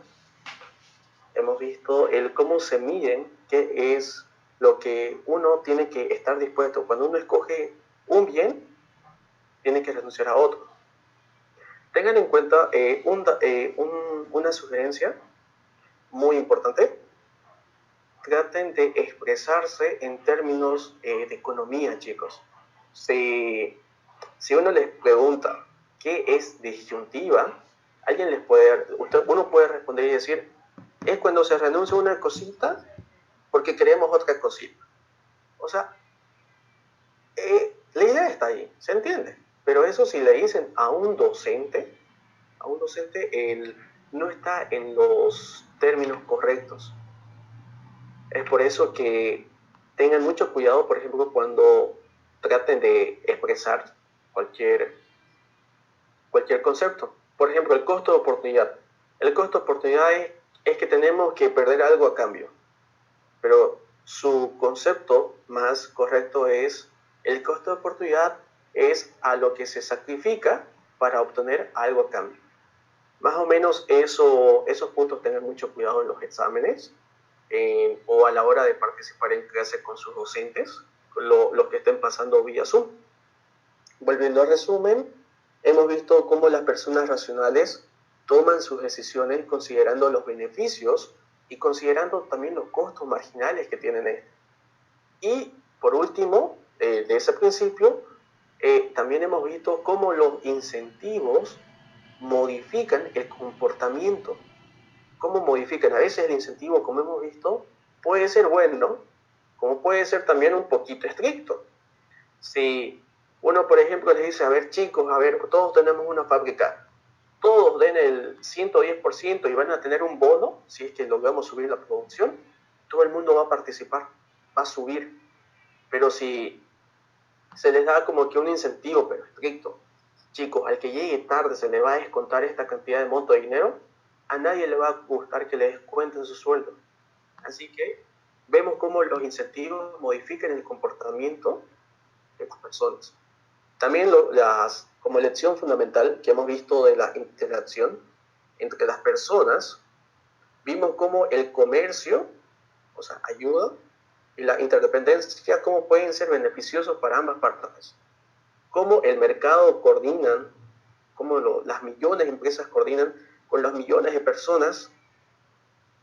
Hemos visto cómo se miden qué es lo que uno tiene que estar dispuesto. Cuando uno escoge un bien, tiene que renunciar a otro. Tengan en cuenta una sugerencia muy importante. Traten de expresarse en términos de economía, chicos. Si uno les pregunta qué es disyuntiva, uno puede responder y decir, es cuando se renuncia a una cosita porque queremos otra cosita. O sea, la idea está ahí, ¿se entiende? Pero eso si le dicen a un docente, él no está en los términos correctos. Es por eso que tengan mucho cuidado, por ejemplo, cuando traten de expresar cualquier concepto. Por ejemplo, el costo de oportunidad. El costo de oportunidad es que tenemos que perder algo a cambio. Pero su concepto más correcto es el costo de oportunidad es a lo que se sacrifica para obtener algo a cambio. Más o menos esos puntos tengan mucho cuidado en los exámenes o a la hora de participar en clase con sus docentes, los que estén pasando vía Zoom. Volviendo al resumen, hemos visto cómo las personas racionales toman sus decisiones considerando los beneficios y considerando también los costos marginales que tienen estos. Y por último, de ese principio, también hemos visto cómo los incentivos modifican el comportamiento. ¿Cómo modifican? A veces el incentivo, como hemos visto, puede ser bueno, como puede ser también un poquito estricto. Si uno, por ejemplo, les dice, a ver chicos, todos tenemos una fábrica, todos den el 110% y van a tener un bono, si es que logramos subir la producción, todo el mundo va a participar, va a subir. Pero si se les da como que un incentivo, pero estricto, chicos, al que llegue tarde se le va a descontar esta cantidad de monto de dinero, a nadie le va a gustar que le descuenten su sueldo. Así que vemos cómo los incentivos modifican el comportamiento de las personas. También como lección fundamental que hemos visto de la interacción entre las personas, vimos cómo el comercio, o sea, ayuda, y la interdependencia, cómo pueden ser beneficiosos para ambas partes. Cómo el mercado coordinan, cómo las millones de empresas coordinan con las millones de personas,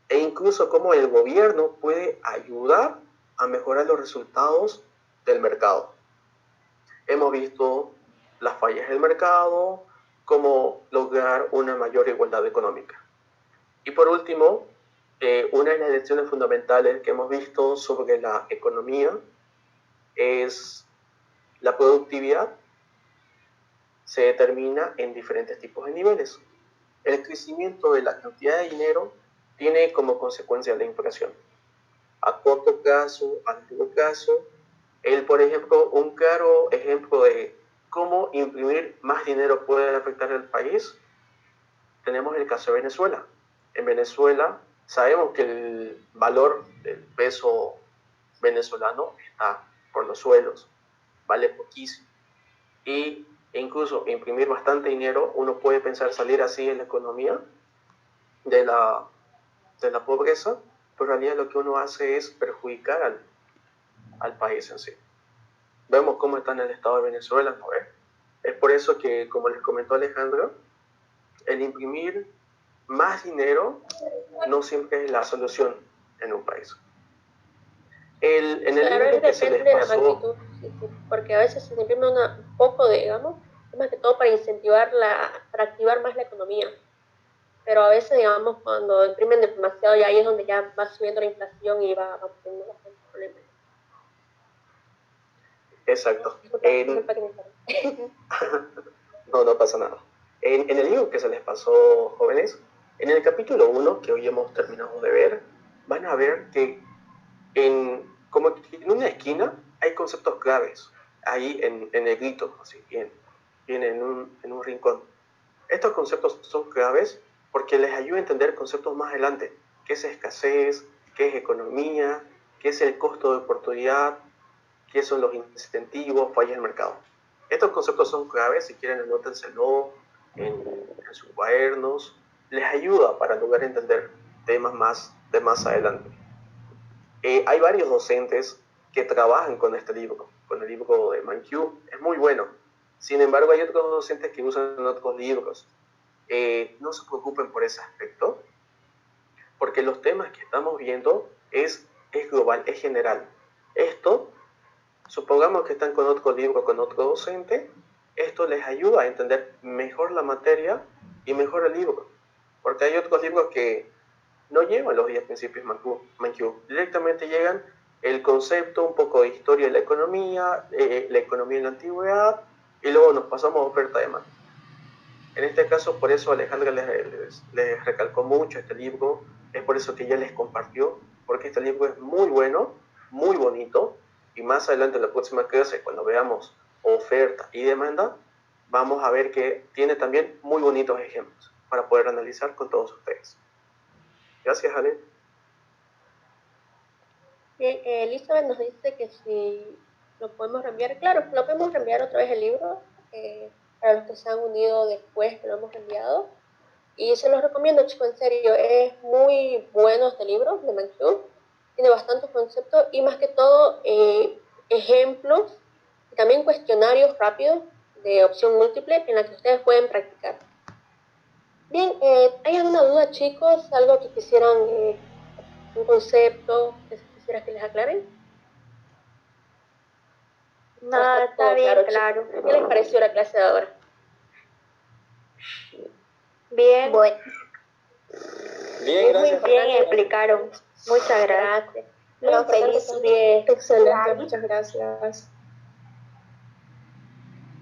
e incluso cómo el gobierno puede ayudar a mejorar los resultados del mercado. Hemos visto las fallas del mercado, cómo lograr una mayor igualdad económica. Y por último, una de las lecciones fundamentales que hemos visto sobre la economía es la productividad se determina en diferentes tipos de niveles. El crecimiento de la cantidad de dinero tiene como consecuencia la inflación. A corto plazo, a largo plazo, por ejemplo, un claro ejemplo de cómo imprimir más dinero puede afectar al país, tenemos el caso de Venezuela. En Venezuela sabemos que el valor del peso venezolano está por los suelos, vale poquísimo. E incluso imprimir bastante dinero, uno puede pensar salir así en la economía de la pobreza, pero en realidad lo que uno hace es perjudicar al país en sí. Vemos cómo está en el estado de Venezuela, ¿no? Es por eso que, como les comentó Alejandra, el imprimir más dinero no siempre es la solución en un país. En el libro que se les depende de la pasó, magnitud, sí, porque a veces se imprime un poco de, digamos, es más que todo para incentivar para activar más la economía. Pero a veces, digamos, cuando imprimen demasiado, y ahí es donde ya va subiendo la inflación y va teniendo bastantes problemas. Exacto. Disculpa que me No pasa nada. En el libro que se les pasó, jóvenes, en el capítulo 1, que hoy hemos terminado de ver, van a ver que como que en una esquina hay conceptos claves, ahí en negrito, así bien en un rincón. Estos conceptos son claves porque les ayuda a entender conceptos más adelante. ¿Qué es escasez? ¿Qué es economía? ¿Qué es el costo de oportunidad? ¿Qué son los incentivos? Fallas del mercado. Estos conceptos son claves, si quieren anótenselo en sus cuadernos. Les ayuda para lograr entender temas de más adelante. Hay varios docentes que trabajan con este libro, con el libro de Mankiw, es muy bueno. Sin embargo, hay otros docentes que usan otros libros. No se preocupen por ese aspecto, porque los temas que estamos viendo es global, es general. Esto, supongamos que están con otro libro, con otro docente, esto les ayuda a entender mejor la materia y mejor el libro, porque hay otros libros que no llevan los 10 principios Mankiw, directamente llegan el concepto, un poco de historia de la economía en la antigüedad, y luego nos pasamos a oferta de mano. En este caso, por eso Alejandra les recalcó mucho este libro, es por eso que ella les compartió, porque este libro es muy bueno, muy bonito, y más adelante en la próxima clase, cuando veamos oferta y demanda, vamos a ver que tiene también muy bonitos ejemplos para poder analizar con todos ustedes. Gracias, Ale. Bien, Elizabeth nos dice que si lo podemos reenviar. Claro, lo podemos reenviar otra vez el libro, para los que se han unido después que lo hemos enviado. Y se los recomiendo, chicos, en serio, es muy bueno este libro de Mankiw. Tiene bastantes conceptos y más que todo ejemplos y también cuestionarios rápidos de opción múltiple en la que ustedes pueden practicar. Bien, ¿hay alguna duda, chicos? ¿Algo que quisieran, un concepto que quisiera que les aclaren? No, está bien, claro. ¿Qué les pareció la clase de ahora? Bien, Bien, muy gracias. bien explicaron. Muchas gracias. Lo importante Feliz. también. Excelente. Muchas gracias.